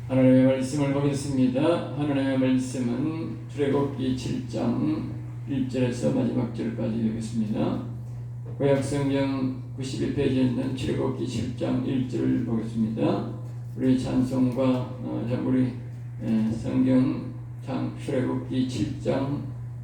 하나님의 말씀을 보겠습니다. 하나님의 말씀은 출애굽기 7장 1절에서 마지막 절까지 되겠습니다. 구약성경 91페이지에 있는 출애굽기 7장 1절을 보겠습니다. 우리 찬송과 우리 성경 출애굽기 7장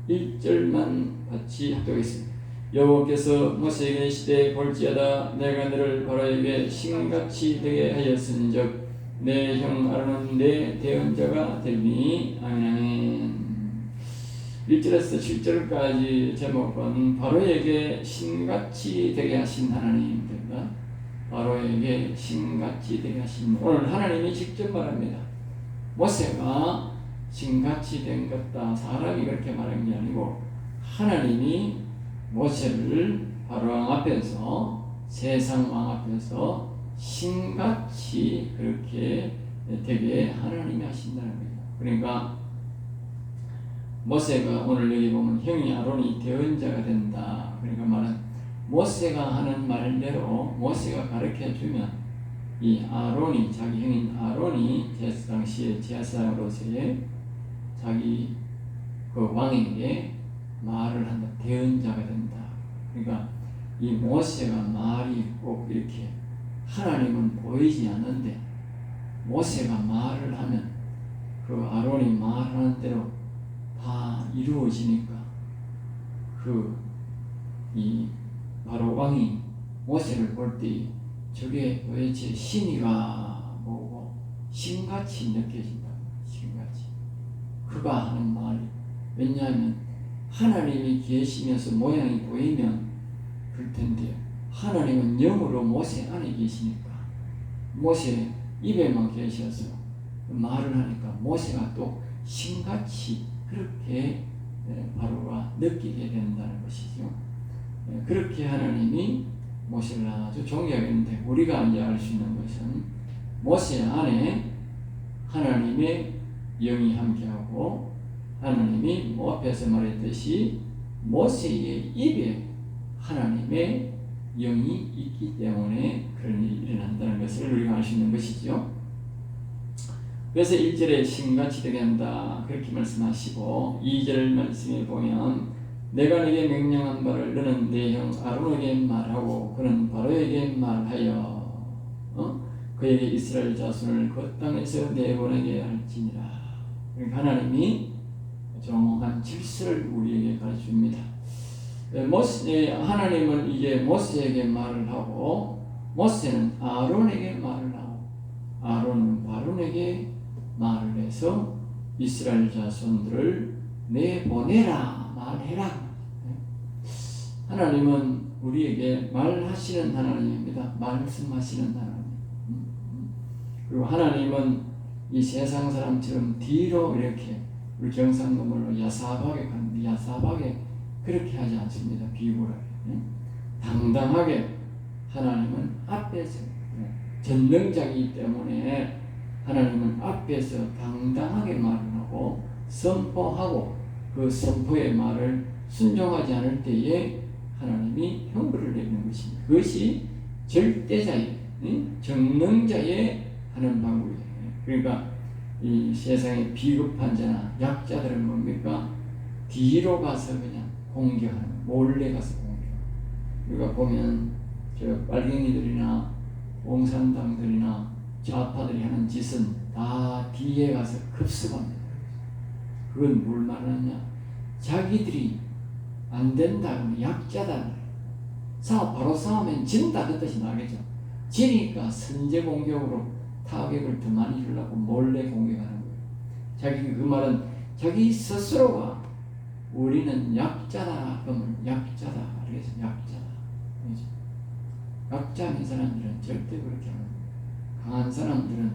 1절만 같이 합독하겠습니다. 여호와께서 모세에게 이르시되 볼지어다 내가 너를 바로에게 신같이 되게 하였은즉 내 형 아론은 내 대언자가 되니. 아멘. 1절에서 7절까지 제목은 바로에게 신같이 되게 하신 하나님입니다. 바로에게 신같이 되게 하신, 오늘 하나님이 직접 말합니다. 모세가 신같이 된 것다. 사람이 그렇게 말한 게 아니고 하나님이 모세를 바로왕 앞에서, 세상 왕 앞에서 신같이 그렇게 되게 하나님이 하신다는 거예요. 그러니까 모세가 오늘 여기 보면 형이 아론이 대언자가 된다. 그러니까 말은 모세가 하는 말대로 모세가 가르쳐 주면 이 아론이, 자기 형인 아론이 당시에 제사장으로서의 자기 그 왕에게 말을 한다. 대언자가 된다. 그러니까 이 모세가 말이 꼭 이렇게, 하나님은 보이지 않는데 모세가 말을 하면 그 아론이 말하는 대로 다 이루어지니까 이 바로 왕이 모세를 볼 때 저게 도대체 신이가 뭐고 신같이 느껴진다. 신같이 그가 하는 말이, 왜냐하면 하나님이 계시면서 모양이 보이면 그럴 텐데 하나님은 영으로 모세 안에 계시니까 모세 입에만 계셔서 말을 하니까 모세가 또 신같이 그렇게 바로가 느끼게 된다는 것이죠. 그렇게 하나님이 모세를 아주 존경했는데, 우리가 이제 알 수 있는 것은 모세 안에 하나님의 영이 함께하고, 하나님이 앞에서 말했듯이 모세의 입에 하나님의 영이 있기 때문에 그런 일이 일어난다는 것을 우리가 알 수 있는 것이죠. 그래서 1절에 신같이 되게 한다 그렇게 말씀하시고, 2절 말씀에 보면 내가 네게 명령한 바를 너는 내 형 아론에게 말하고 그는 바로에게 말하여 그에게 이스라엘 자손을 그 땅에서 내보내게 할지니라. 그러니까 하나님이 정확한 질서를 우리에게 가르쳐줍니다. 하나님은 이제 모세에게 말을 하고, 모세는 아론에게 말을 하고, 아론은 바론에게 말을 해서 이스라엘 자손들을 내보내라, 말해라. 하나님은 우리에게 말하시는 하나님입니다. 말씀하시는 하나님. 그리고 하나님은 이 세상 사람처럼 뒤로 이렇게, 우리 경상도말로 야사박에 가는데 야사박에 그렇게 하지 않습니다. 비굴하게, 당당하게 하나님은 앞에서, 전능자이기 때문에 하나님은 앞에서 당당하게 말을 하고 선포하고, 그 선포의 말을 순종하지 않을 때에 하나님이 형벌을 내리는 것입니다. 그것이 절대자의, 정능자의 하는 방법이에요. 그러니까 이 세상의 비급한 자나 약자들은 뭡니까? 뒤로 가서 그냥 공격하는, 몰래 가서 공격하는. 우리가 보면 저 빨갱이들이나 공산당들이나 좌파들이 하는 짓은 다 뒤에 가서 급습합니다. 그건 뭘 말하느냐? 자기들이 안 된다 그러면 약자다. 바로 싸우면 진다 그 뜻이 나겠죠. 지니까 선제 공격으로 타격을 더 많이 주려고 몰래 공격하는 거예요. 그 말은 자기 스스로가 우리는 약자다 그러면 약자다. 그래서 약자다. 약자인 사람들은 절대 그렇게 하는 거예요. 강한 사람들은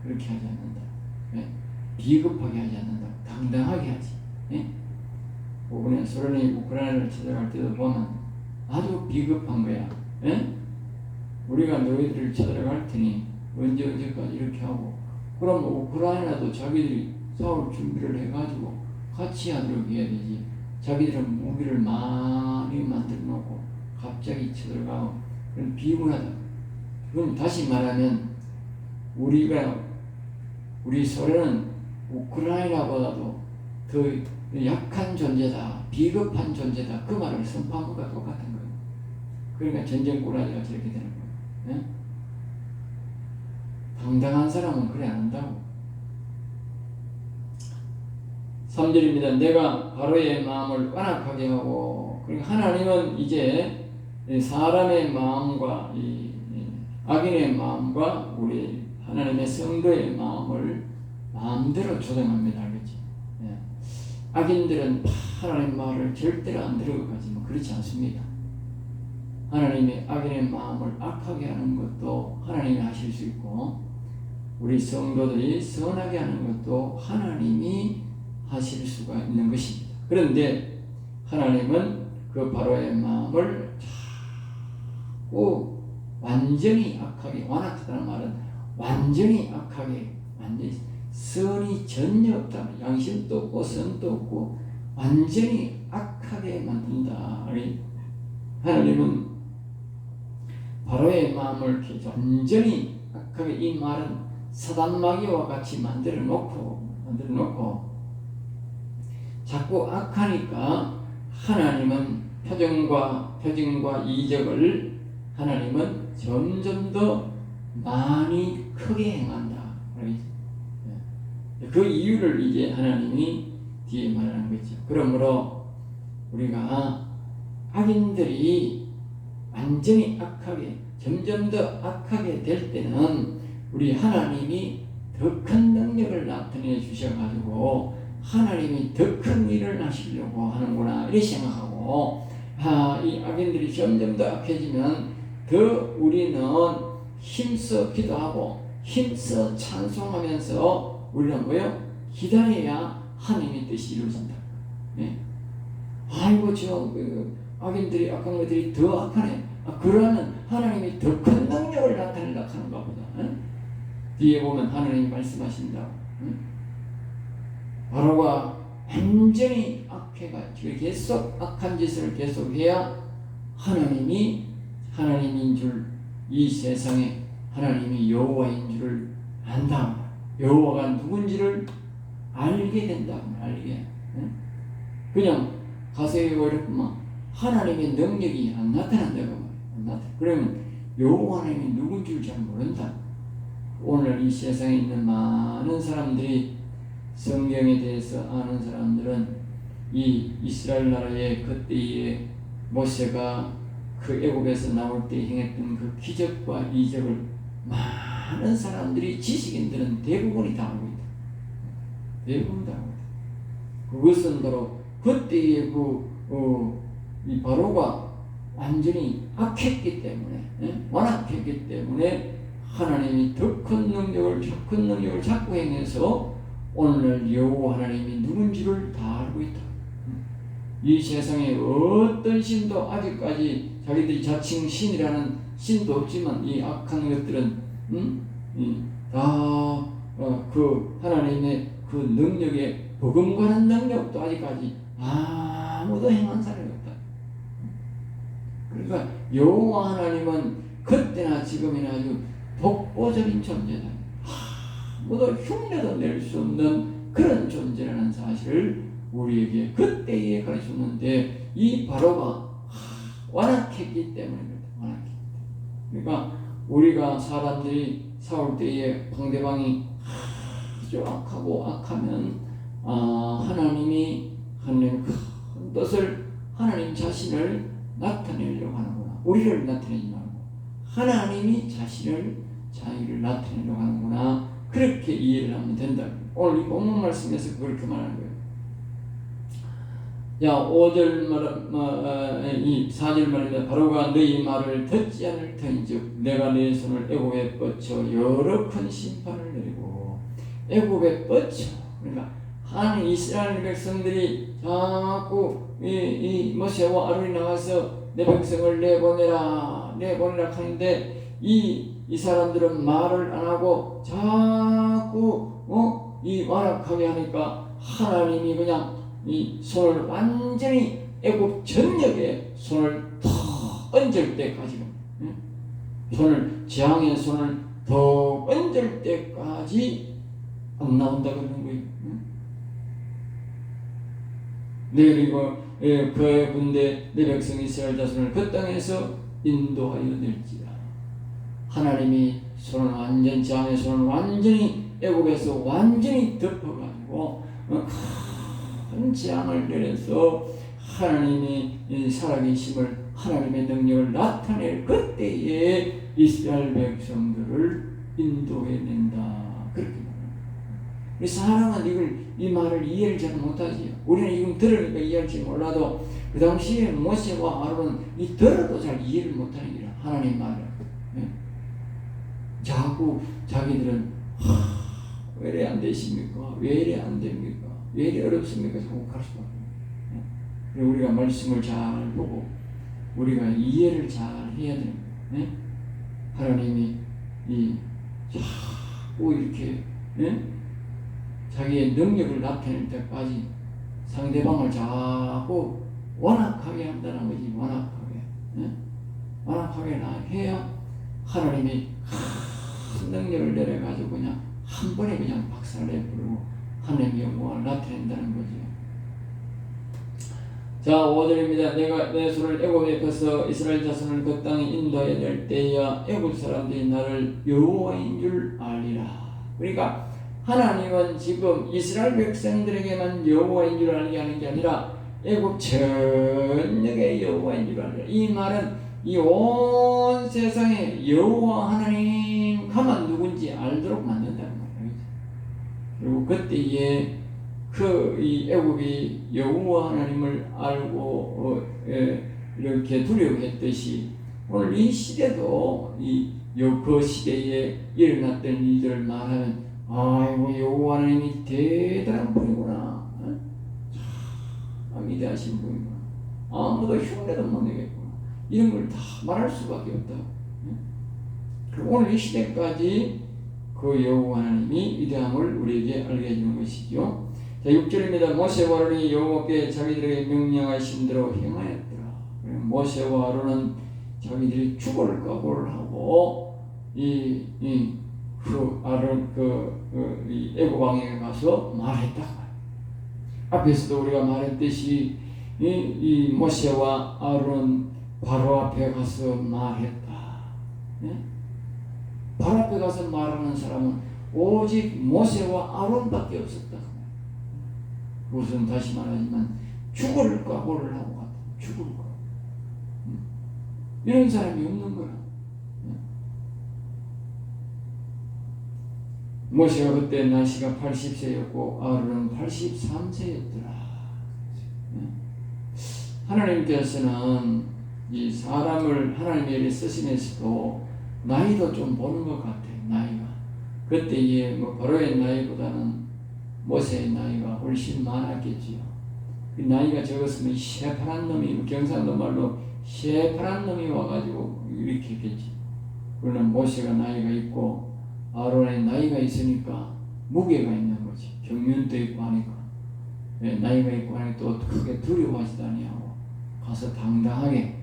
그렇게 하지 않는다. 비겁하게 하지 않는다. 당당하게 하지. 이번에 소련이 우크라이나를 찾아갈 때도 보면 아주 비겁한 거야. 우리가 너희들을 찾아갈 테니 언제까지 이렇게 하고, 그럼 우크라이나도 자기들이 싸울 준비를 해가지고 같이 하도록 해야 되지. 자기들은 무기를 많이 만들어 놓고 갑자기 쳐들어가고, 그건 비굴하다. 그럼 다시 말하면 우리가 우리 소련은 우크라이나보다도 더 약한 존재다, 비겁한 존재다, 그 말을 선포한 것과 똑같은 거예요. 그러니까 전쟁꾸러기가 저렇게 되는 거예요. 예? 당당한 사람은 그래 안 한다고. 3절입니다. 내가 바로의 마음을 완악하게 하고, 그러니까 하나님은 이제 사람의 마음과 이 악인의 마음과 우리 하나님의 성도의 마음을 마음대로 조정합니다. 알겠지? 예. 악인들은 하나님 말을 절대로 안 들어가지 뭐 그렇지 않습니다. 하나님의 악인의 마음을 악하게 하는 것도 하나님이 하실 수 있고, 우리 성도들이 선하게 하는 것도 하나님이 하실 수가 있는 것입니다. 그런데 하나님은 그 바로의 마음을 자꾸 완전히 악하게, 완악하다는 말은 완전히 악하게, 완전히 선이 전혀 없다, 양심도 없고 선도 없고 완전히 악하게 만든다. 하나님은 바로의 마음을 완전히 악하게, 이 말은 사단마귀와 같이 만들어 놓고 자꾸 악하니까 하나님은 표정과 이적을 하나님은 점점 더 많이 크게 행한다. 그 이유를 이제 하나님이 뒤에 말하는 거죠. 그러므로 우리가 악인들이 완전히 악하게, 점점 더 악하게 될 때는 우리 하나님이 더 큰 능력을 나타내 주셔가지고 하나님이 더 큰 일을 하시려고 하는구나 이렇게 생각하고, 이 악인들이 점점 더 악해지면 더 우리는 힘써 기도하고 힘써 찬송하면서 우리는 뭐요? 기다려야 하나님의 뜻이 이루어진다. 네? 아이고 저 악인들이, 악한 것들이 더 악하네. 그러면 하나님이 더 큰 능력을 나타내려고 하는가 보다. 뒤에 보면 하나님이 말씀하신다. 바로가 완전히 악해가지고 계속 악한 짓을 계속해야 하나님인 줄, 이 세상에 하나님이 여호와인 줄을 안다. 여호와가 누군지를 알게 된다. 알게. 그냥 가세요 이랬구만. 하나님의 능력이 안 나타난다고. 그러면 여호와 하나님이 누군지를 잘 모른다. 오늘 이 세상에 있는 많은 사람들이, 성경에 대해서 아는 사람들은 이 이스라엘 나라의 그때의 모세가 그 애굽에서 나올 때 행했던 그 기적과 이적을 많은 사람들이, 지식인들은 대부분이 다 알고 있다. 대부분 다 알고 있다. 그것은 바로 그때의 이 바로가 완전히 악했기 때문에, 완악했기 때문에 하나님이 더 큰 능력을 자꾸 행해서 오늘 여호와 하나님이 누군지를 다 알고 있다. 이 세상에 어떤 신도 아직까지 자기들이 자칭 신이라는 신도 없지만 이 악한 것들은 다 그 하나님의 그 능력에 버금가는 능력도 아직까지 아무도 행한 사람이 없다. 그러니까 여호와 하나님은 그때나 지금이나 아주 독보적인 존재다. 아무도 흉내도 낼 수 없는 그런 존재라는 사실을 우리에게 그때에 가르쳤는데, 이 바로가 완악했기 때문에 그렇다. 그러니까 우리가 사람들이 싸울 때에 상대방이 아주 악하고 악하면 하나님이 하는 큰 뜻을, 하나님 자신을 나타내려고 하는구나. 우리를 나타내지 말고 하나님이 자기를 나타내려고 하는구나. 그렇게 이해를 하면 된다. 오늘 이 본문 말씀에서 그렇게 말하는 거예요. 야, 5절 이 4절 말입니다. 바로가 너희 말을 듣지 않을 터인즉 내가 내 손을 애굽에 뻗쳐 여러 큰 심판을 내리고. 애굽에 뻗쳐, 그러니까 하나님 이스라엘 백성들이 자꾸 이 모세와 아론이 나와서 내 백성을 내보내라 하는데 이 사람들은 말을 안 하고 자꾸 이 완악하게 하니까 하나님이 그냥 이 손을 완전히 애굽 전역에 손을 더 얹을 때까지, 재앙의 손을 더 얹을 때까지 안 나온다 그러는 거예요. 그리고 그의 군대 내 백성 이스라엘 자손을 그 땅에서 인도하여 낼지라. 하나님이 손을 완전히 장의 손을 완전히 애국에서 완전히 덮어가지고 큰 재앙을 내려서 하나님이 살아계심을 하나님의 능력을 나타낼 그때에 이스라엘 백성들을 인도해낸다. 그렇게 말합니다. 우리 사람은 이 말을 이해를 잘 못하지요. 우리는 지금 들으니까 이해할지 몰라도 그 당시에 모세와 아론은 이 들어도 잘 이해를 못하는 거야. 하나님 말을. 자꾸 자기들은 왜 이래 안 되십니까? 왜 이래 안 됩니까? 왜 이래 어렵습니까? 자꾸 갈 수밖에 없어요. 그리고 우리가 말씀을 잘 보고 우리가 이해를 잘 해야 됩니다. 하나님이 자꾸 이렇게 자기의 능력을 나타낼 때까지 상대방을 자꾸 완악하게 한다는 거지. 완악하게 해야 하나님이 큰 능력을 내려가지고 그냥 한 번에 그냥 박살내버리고 하나님의 영광을 나타낸다는 거죠. 자, 5절입니다. 내가 내 손을 애굽에 펴서 이스라엘 자손을 그 땅에 인도해 낼 때야 애굽 사람들이 나를 여호와인 줄 알리라. 그러니까 하나님은 지금 이스라엘 백성들에게만 여호와인 줄 알게 하는 게 아니라 애굽 전역의 여호와인 줄 알리라. 이 말은 이 온 세상에 여호와 하나님 가만 누군지 알도록 만든다는 거예요. 그리고 그때에 이 애굽이 여호와 하나님을 알고 이렇게 두려워했듯이 오늘 이 시대도 그 시대에 일어났던 일들을 말하면 아이고 여호와 하나님이 대단한 분이구나. 참 위대하신 분이구나. 아무도 흉내도 못 내겠구나. 이런 걸 다 말할 수밖에 없다. 그리고 오늘 이 시대까지 그 여호와 하나님이 위대함을 우리에게 알게 해주는 것이죠. 자, 6절입니다. 모세와 아론이 여호와께 자기들에게 명령하신 대로 행하였더라. 모세와 아론은 자기들이 죽을 각오를 하고 이 애굽 왕에게 가서 말했다. 앞에서도 우리가 말했듯이 이 모세와 아론 바로 앞에 가서 말했다. 바로 앞에 가서 말하는 사람은 오직 모세와 아론밖에 없었다. 그것은 다시 말하지만 죽을 각오를 하고 갔다. 죽을 각오. 이런 사람이 없는 거야. 모세가 그때 나이가 80세였고 아론은 83세였더라. 하나님께서는 이 사람을 하나님에게 쓰시면서도 나이도 좀 보는 것 같아요. 나이가 그때의 바로의 나이보다는 모세의 나이가 훨씬 많았겠지요. 그 나이가 적었으면 새파란 놈이 경상도 말로 새파란 놈이 와가지고 이렇게 했겠지. 그러나 모세가 나이가 있고 아론의 나이가 있으니까 무게가 있는 거지. 경륜도 있고 하니까 나이가 있고 하니까 또 크게 두려워하지도 아니하고 가서 당당하게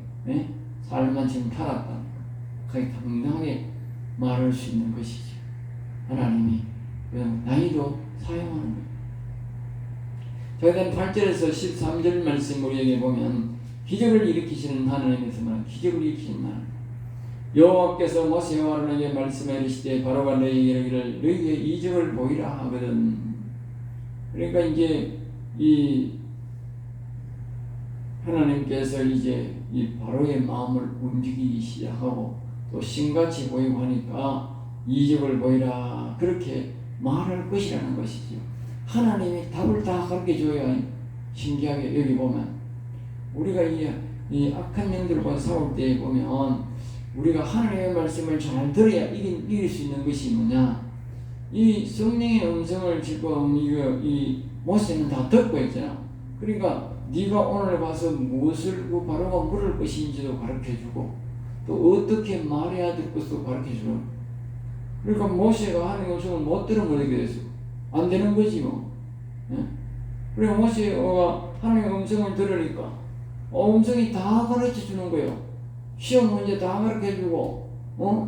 삶만 지금 살았다니까 그게 당당하게 말할 수 있는 것이지. 하나님이 그냥 나이도 사용하는 거예요. 자, 8절에서 13절 말씀 우리에게 보면 기적을 일으키시는 하나님에서 말하는 기적을 일으키시는 하나님. 여호와께서 모세와 아론에게 말씀해 이르시되 바로가 너희에게 이르기를 너희에게 이적을 보이라 하거든. 그러니까 이제 이 하나님께서 이제 이 바로의 마음을 움직이기 시작하고 또 신같이 보이고 하니까 이적을 보이라 그렇게 말할 것이라는 것이죠. 하나님이 답을 다 가르쳐줘야 신기하게 여기 보면 우리가 이 악한 영들과 싸울 때 보면 우리가 하나님의 말씀을 잘 들어야 이길 수 있는 것이 뭐냐. 이 성령의 음성을 지금 이 모세는 다 듣고 있잖아. 그러니까 네가 오늘 가서 무엇을 바로가 물을 것인지도 가르쳐주고 또 어떻게 말해야 될 것도 가르쳐주고. 그러니까 모세가 하나님의 음성을 못 들으면 어떻게 됐어? 안 되는 거지 뭐. 그리고 모세가 하나님의 음성을 들으니까 음성이 다 가르쳐주는 거예요. 시험 문제 다 가르쳐주고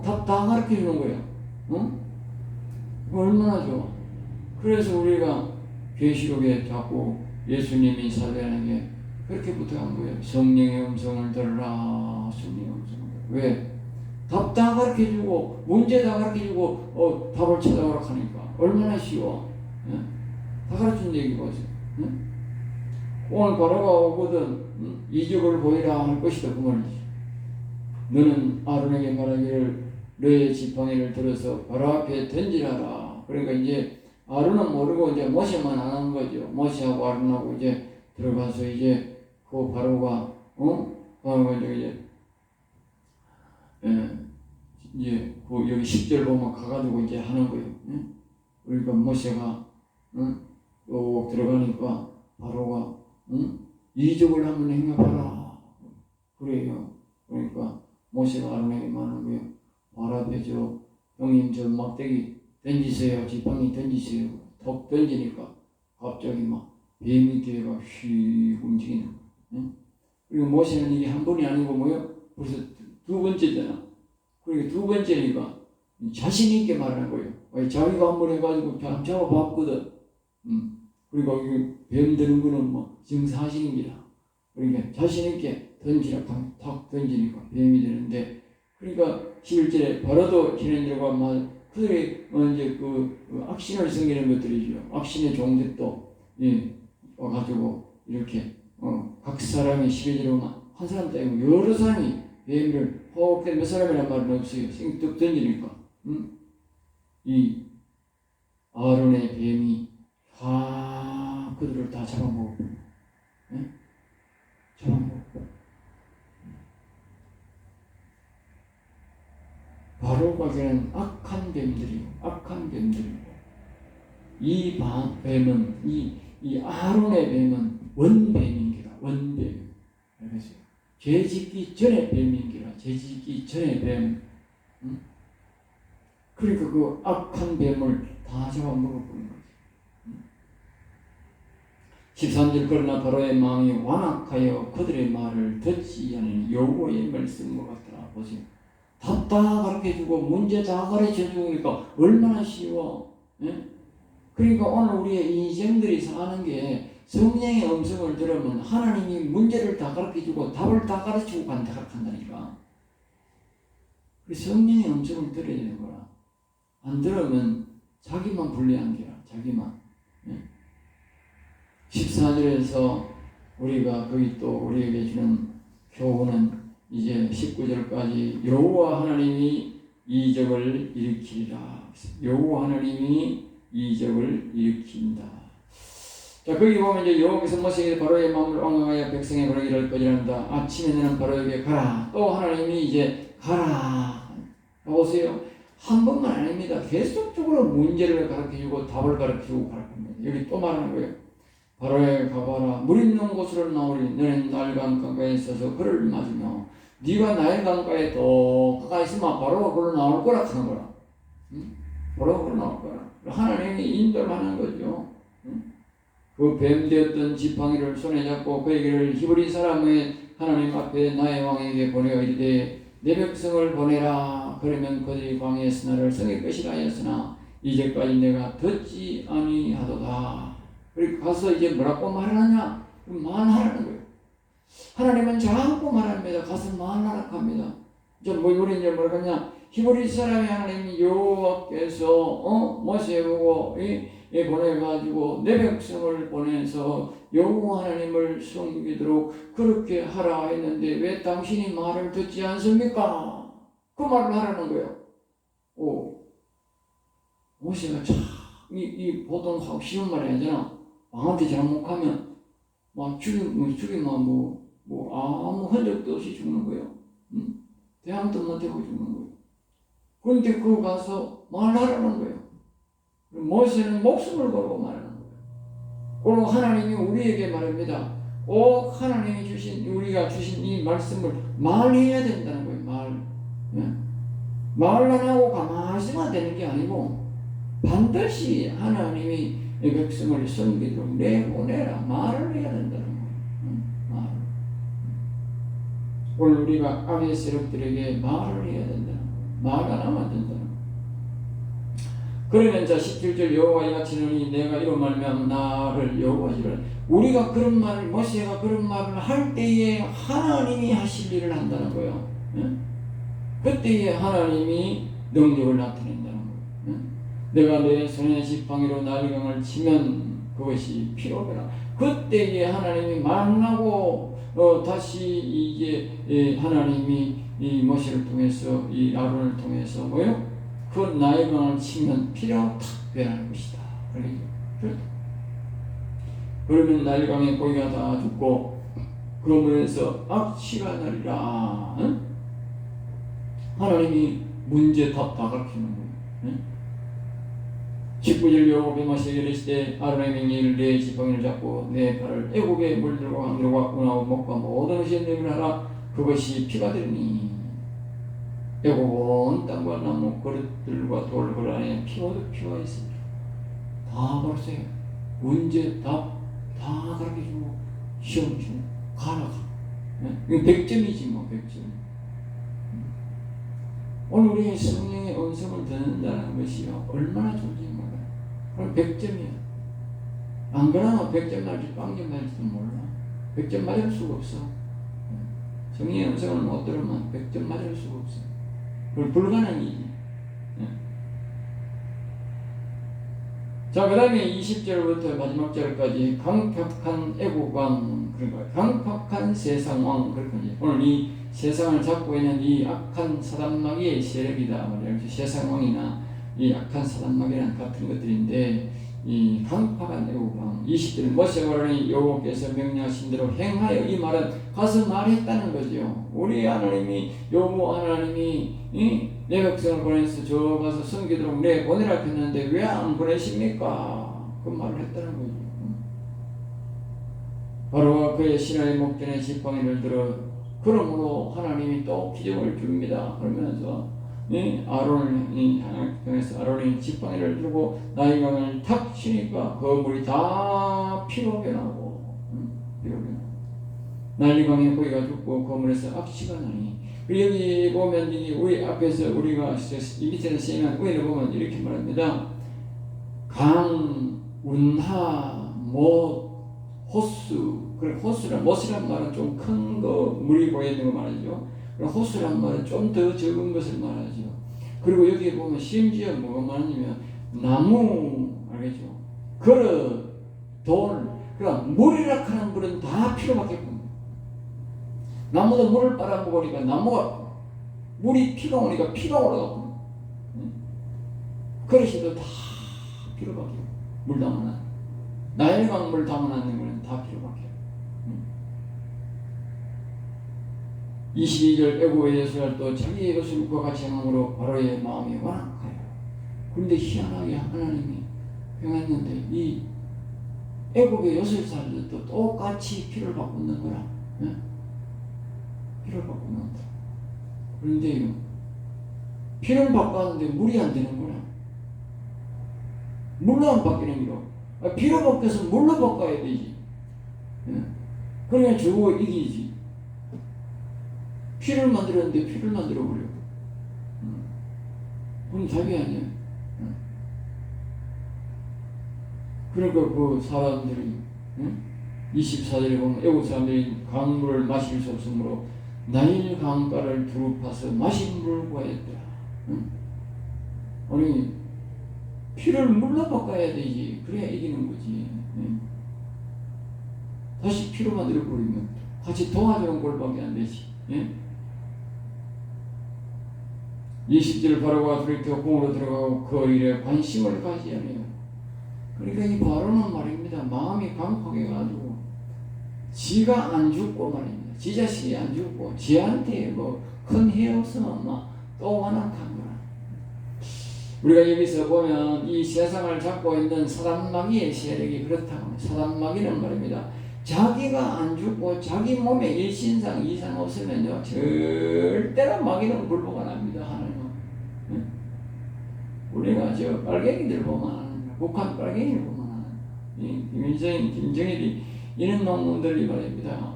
답 다 가르쳐주는 거예요. 얼마나 좋아. 그래서 우리가 계시록에 자꾸 예수님이 사도행전에 그렇게 부탁한 거예요. 성령의 음성을 들으라. 성령의 음성을 들으라. 왜? 답 다 가르쳐주고 문제 다 가르쳐주고 답을 찾아오라 하니까 얼마나 쉬워. 예? 다 가르친 얘기거든. 예? 오늘 바로가 오거든. 이적을 보이라 할 것이다. 그 말이지. 너는 아론에게 말하기를 너의 지팡이를 들어서 바로 앞에 던지라라. 그러니까 이제 아론은 모르고 이제 모세만 하는 거죠. 모세하고 아론하고 이제 들어가서 이제 그 바로가 바로가 이제 그 여기 10절 보면 가가지고 이제 하는 거예요. 그러니까 모세가 또 들어가니까 바로가 이적을 한번 행해봐라. 그래요. 그러니까 모세가 아론에게 말하는 거예요. 발 앞에 형님 저 막대기 던지세요. 지팡이 던지세요. 턱 던지니까 갑자기 막 뱀이 뒤에가 휙 움직이는 거예요. 그리고 모세는 이게 한 번이 아니고 뭐요? 벌써 두 번째잖아. 그리고 두 번째니까 자신 있게 말하는 거예요. 자기가 한 번 해가지고 잡아봤거든. 그리고 뱀 드는 거는 뭐 증사하시는기라. 그러니까 자신 있게 던지라 하면 탁 던지니까 뱀이 되는데, 그러니까 11절에 바로도 지낸들과 그들이 이제 그 악신을 섬기는 것들이죠. 악신의 종들도 와가지고 이렇게 각 사람이 11절에 한 사람 따위고 여러 사람이 뱀을 몇 사람이란 말은 없어요. 생뚝 던지니까 이 아론의 뱀이 그들을 다 잡아먹고 바로가 그는 악한 뱀들이고 이 뱀은 이 아론의 뱀은 원뱀인기라. 원뱀. 알겠어요? 죄짓기 전에 뱀인기라. 죄짓기 전에 뱀. 그러니까 그 악한 뱀을 다 잡아먹어버린 거지. 13절 그러나 바로의 마음이 완악하여 그들의 말을 듣지 않으니 여호와의 말씀과 같더라. 보세요. 답 다 가르쳐주고 문제 다 가르쳐주니까 얼마나 쉬워. 예? 그러니까 오늘 우리의 인생들이 사는 게 성령의 음성을 들으면 하나님이 문제를 다 가르쳐주고 답을 다 가르치고 간다니까. 성령의 음성을 들어야 되는 거라. 안 들으면 자기만 불리한 게라. 자기만. 14절에서 우리가 거기 또 우리에게 주는 교훈은 이제 19절까지 여호와 하나님이 이적을 일으키리라. 여호와 하나님이 이적을 일으킨다. 자, 거기 보면 이제 여호와께서 모세에게 바로의 마음을 엉망하여 백성의 보내기를 거절한다. 아침에 너는 바로에게 가라. 또 하나님이 이제 가라. 보세요. 한 번만 아닙니다. 계속적으로 문제를 가르쳐주고 답을 가르쳐주고 가르칩니다. 여기 또 말하는 거예요. 바로에 가봐라. 물 있는 곳으로 나오리. 너는 나일강 강가에 있어서 그를 맞으며 네가 나일강 강가에 더 가까이 있으면 바로가 그로 나올 거라 하는 거라. 바로가 그로 나올 거라. 하나님이 인도를 하는 거죠. 그 뱀되었던 지팡이를 손에 잡고 그에게를 히브리 사람의 하나님 앞에 나의 왕에게 보내어 이르되 내 백성을 보내라. 그러면 그들이 광야에서 나를 섬길 것이라 하였으나 이제까지 내가 듣지 아니하도다. 그리고 가서 이제 뭐라고 말하느냐? 말하라는 거예요. 하나님은 자꾸 말합니다. 가서 말하라 합니다. 이제 우리 이제 뭐라고 하냐? 히브리 사람의 하나님 여호와께서 모세 보고 보내가지고 내 백성을 보내서 여호와 하나님을 섬기도록 그렇게 하라 했는데 왜 당신이 말을 듣지 않습니까? 그 말을 하라는 거예요. 모세가 참 이 보통 하기 쉬운 말이 아니잖아. 왕한테 잘못하면 막 죽이면 아무 흔적도 없이 죽는 거예요. 대함도 못하고 죽는 거예요. 그런데 그거 가서 말하라는 거예요. 모세는 목숨을 걸고 말하는 거예요. 그리고 하나님이 우리에게 말합니다. 하나님이 우리가 주신 이 말씀을 말해야 된다는 거예요. 말 안 하고 가만히만 되는 게 아니고 반드시 하나님이 이 백성을 섬기도록 내보내라. 말을 해야 된다는 거예요. 오늘 우리가 악의 세력들에게 말을 해야 된다는 거예요. 말 안 하면 안 된다는 거예요. 그러면 자 17절 여호와 이같이노니 내가 이런 말하면 나를 여호와 이라. 우리가 그런 말을 모세가 그런 말을 할 때에 하나님이 하실 일을 한다는 거예요. 그때에 하나님이 능력을 나타낸다는 거예요. 내가 내 손의 지팡이로 나일강을 치면 그것이 피로되라. 그때에 하나님이 만나고 다시 이제 하나님이 이 모세를 통해서 이 아론을 통해서 뭐요? 그 나일강을 치면 피로 탁 변할 것이다. 그러면 나일강의 고기가 다 죽고 그러면서 악취가 나리라. 하나님이 문제 답 다 가르치는 거예요. 19절 여호와께서 모세에게 이르시되 아론의 명령을 내 지팡이를 잡고 내 발을 애국에 물들과 강들과 운하고 목과 모든 것에 내밀 하라. 그것이 피가 되리니 애국 온 땅과 나무 그릇들과 돌 그 안에 피와도 피가 있습니다. 다 가르쳐요. 문제 답 다 가르쳐주고 시험 주고 가라. 이거 100점이지 뭐 100점. 오늘 우리 성령의 음성을 듣는다는 것이요 얼마나 좋은지 몰라요. 그럼 100점이야. 안 그러면 100점 맞을지 빵점 맞을지도 몰라. 100점 맞을 수가 없어. 성령의 음성을 못 들으면 100점 맞을 수가 없어. 그건 불가능이지. 자, 그 다음에 20절부터 마지막 절까지 강팍한 애국왕, 그러니까 강팍한 세상왕, 그렇군요. 오늘 이 세상을 잡고 있는 이 악한 사단마귀의 세력이다. 그래서 세상왕이나 이 악한 사단마귀랑 같은 것들인데, 이 강팍한 애국왕, 20절 모세가 여호와께서 명령하신 대로 행하여. 이 말은 가서 말했다는 거죠. 우리 하나님이 여호와 하나님이 내 백성을 보내서 저 가서 섬기도록 내 보내라 했는데 왜 안 보내십니까? 그 말을 했다는 거죠. 바로 그의 신하의 목전에 지팡이를 들어 그러므로 하나님이 또 기적을 줍니다. 그러면서 아론을 통해서 아론이 지팡이를 들고 나일강을 탁 치니까 그 물이 다 피로 변하고 나일강의 고기가 죽고 그 물에서 악취가 나니. 여기 보면 우리 앞에서 우리가 이 밑에는 쓰이는 위를 보면 이렇게 말합니다. 강, 운하, 못, 호수. 그래 호수란 못이란 말은 좀 큰 거 물이 보이는 거 말이죠. 그럼 호수란 말은 좀 더 적은 것을 말하죠. 그리고 여기 보면 심지어 뭐가 말하냐면 나무 알겠죠? 그릇, 돌. 그러니까 물이라 하는 물은 다 피로밖에 없는. 나무도 물을 빨아먹으니까 나무가 물이 피가 오니까 피가 올라가고 그릇이도 다 피로밖에 물 담아놔. 나일강 물 담아놨는 거는 다 피로밖에. 22절 애고의 예수를 또 자기의 요술과 같이 행함으로 바로의 마음이 완악하여. 그런데 희한하게 하나님이 행했는데 이 애국의 요술사들도 똑같이 피를 바꾸는 거라. 피를 바꾸는다. 그런데요, 피를 바꿨는데 물이 안 되는 거야. 물로 안 바뀌는 거로. 피로 바뀌어서 물로 바꿔야 되지. 그러니까 저거 이기지. 피를 만들었는데 피를 만들어버려. 그건 답이 아니야. 그러니까 그 사람들이 24절에 보면 애국 사람들이 강물을 마실 수 없으므로 나일 강가를 두루 파서 마신 물을 구하였더라. 아니 피를 물로 바꿔야 되지. 그래야 이기는 거지. 다시 피로 만들어 버리면 같이 도와주는 꼴밖에 안 되지. 20절 바로가 돌이켜 궁으로 들어가고 그 일에 관심을 가지 않아요. 그러니까 이 바로는 말입니다. 마음이 강팍해가지고 지가 안 죽고 말입니다. 지 자식이 안 죽고 지한테 뭐 큰 해 없으면 막 또 완악한 거라. 우리가 여기서 보면 이 세상을 잡고 있는 사단마귀의 세력이 그렇다고. 사단마귀는 말입니다. 자기가 안 죽고 자기 몸에 일신상 이상 없으면요 절대로 마귀는 굴복안 합니다. 하나님은. 우리가 저 빨갱이들 보면 북한 빨갱이를 보면 김정일이 이런 놈들이 말입니다.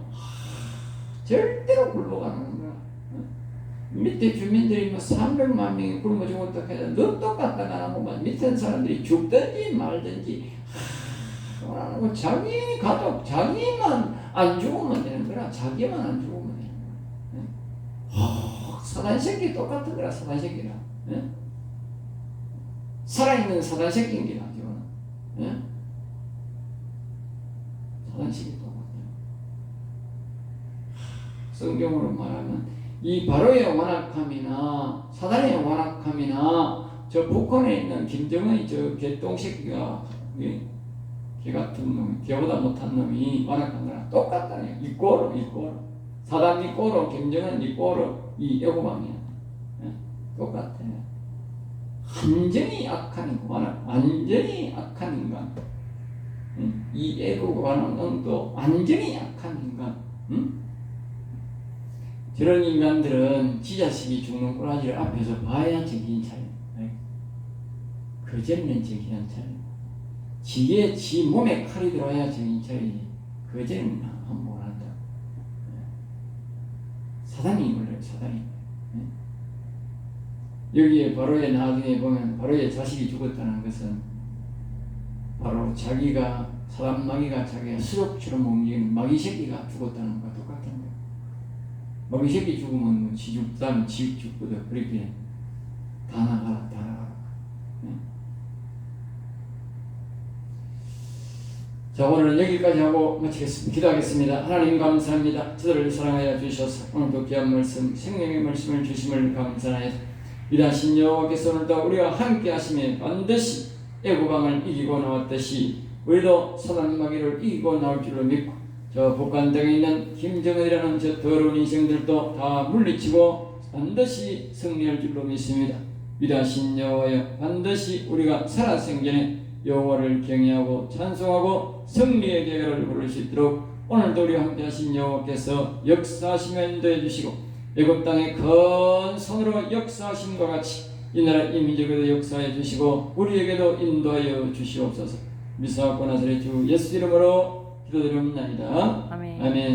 절대로 굴복 안 하는 거야. 밑에 주민들이 뭐 300만 명이 굶어 죽었다 해도 너 똑같다가 나보면 밑에 사람들이 죽든지 말든지 원하는 거 자기 가족 자기만 안 죽으면 되는 거라. 자기만 안 죽으면 되는 거야. 사단 새끼 똑같은 거라. 사단 새끼라. 살아있는 사단 새끼인 게라. 사단 새끼 똑같아요. 성경으로 말하면 이 바로의 완악함이나 사단의 완악함이나 저 북한에 있는 김정은이 저 개똥새끼가 개 같은 놈, 개보다 못한 놈이 완악한 거랑 똑같다네요. 이꼬로 사단 이꼬로 김정은 이꼬로 이 애고방이야. 똑같아요. 완전히 악한 인간, 완전히 악한 인간. 이 애고방도 완전히 악한 인간. 저런 인간들은 지 자식이 죽는 꼬라지를 앞에서 봐야 정신 차려. 그전에는 정신 차려. 지 몸에 칼이 들어와야 정신 차리지. 그전에는 못 한다. 사단이 원래 사단이. 여기에 바로의 나중에 보면 바로의 자식이 죽었다는 것은 바로 자기가 사람 마귀가 자기가 수족처럼 움직이는 마귀 새끼가 죽었다는 것과 똑같은 거예요. 마귀 새끼 죽으면 뭐 지 죽다면 지 죽거든. 그렇게 다 나가라. 자, 오늘은 여기까지 하고 마치겠습니다. 기도하겠습니다. 하나님 감사합니다. 저들을 사랑하여 주셔서 오늘도 귀한 말씀, 생명의 말씀을 주심을 감사하여 위대하신 여호와께서 오늘도 우리와 함께 하시며 반드시 애고방을 이기고 나왔듯이 우리도 사단 마귀를 이기고 나올 줄로 믿고 저 북한 땅에 있는 김정은이라는 저 더러운 인생들도 다 물리치고 반드시 승리할 줄로 믿습니다. 위대하신 여호와여, 반드시 우리가 살아생전에 여호와를 경외하고 찬송하고 승리의 계획을 부를 수 있도록 오늘도 우리와 함께 하신 여호와께서 역사하시며 인도해 주시고 애굽 땅에 큰 손으로 역사하신 것 같이 이 나라 이 민족에도 역사해 주시고 우리에게도 인도하여 주시옵소서. 미사와 나사렛 주 예수 이름으로 기도드립니다. 아멘. 아멘.